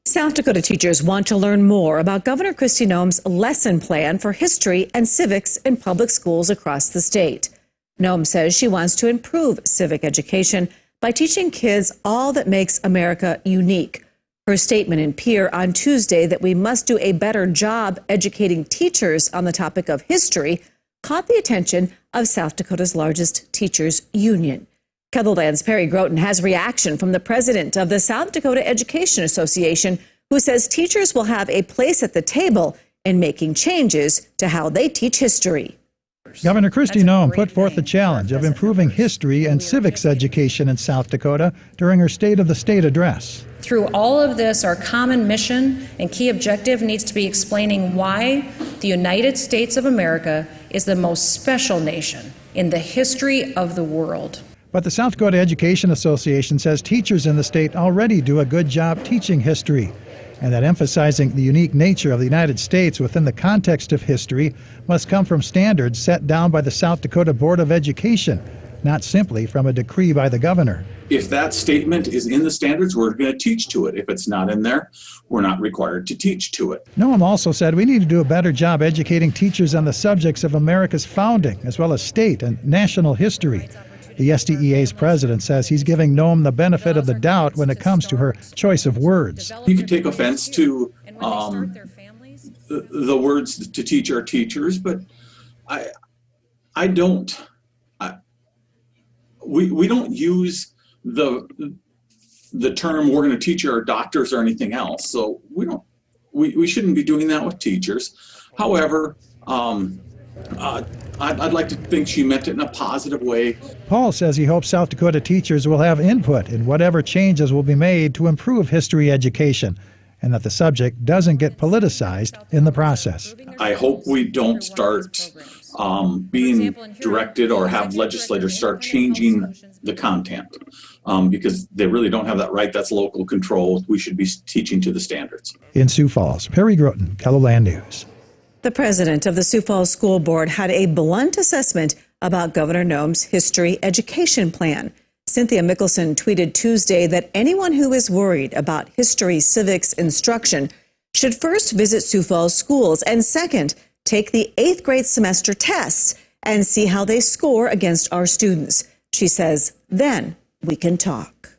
South Dakota teachers want to learn more about Governor Kristi Noem's lesson plan for history and civics in public schools across the state. Noem says she wants to improve civic education by teaching kids all that makes America unique. Her statement in Pierre on Tuesday that we must do a better job educating teachers on the topic of history caught the attention of South Dakota's largest teachers union. KELOLAND's Perry Groten has reaction from the president of the South Dakota Education Association, who says teachers will have a place at the table in making changes to how they teach history. Governor Kristi Noem put forth the challenge of improving history and civics education in South Dakota during her State of the State address. Through all of this, our common mission and key objective needs to be explaining why the United States of America is the most special nation in the history of the world. But the South Dakota Education Association says teachers in the state already do a good job teaching history, and that emphasizing the unique nature of the United States within the context of history must come from standards set down by the South Dakota Board of Education, not simply from a decree by the governor. If that statement is in the standards, we're going to teach to it. If it's not in there, we're not required to teach to it. Noem also said we need to do a better job educating teachers on the subjects of America's founding, as well as state and national history. The SDEA's president says he's giving Noem the benefit of the doubt when it comes to her choice of words. You can take offense to the words to teach our teachers, but I don't. We don't use the term "we're going to teach our doctors" or anything else. So we shouldn't be doing that with teachers. However, I'd like to think she meant it in a positive way. Paul says he hopes South Dakota teachers will have input in whatever changes will be made to improve history education, and that the subject doesn't get politicized in the process. I hope we don't start being directed or have legislators start changing the content because they really don't have that right. That's local control. We should be teaching to the standards. In Sioux Falls, Perry Groten, KELOLAND News. The president of the Sioux Falls School Board had a blunt assessment about Governor Noem's history education plan. Cynthia Mickelson tweeted Tuesday that anyone who is worried about history civics instruction should first visit Sioux Falls schools and second, take the 8th grade semester tests and see how they score against our students. She says, then we can talk.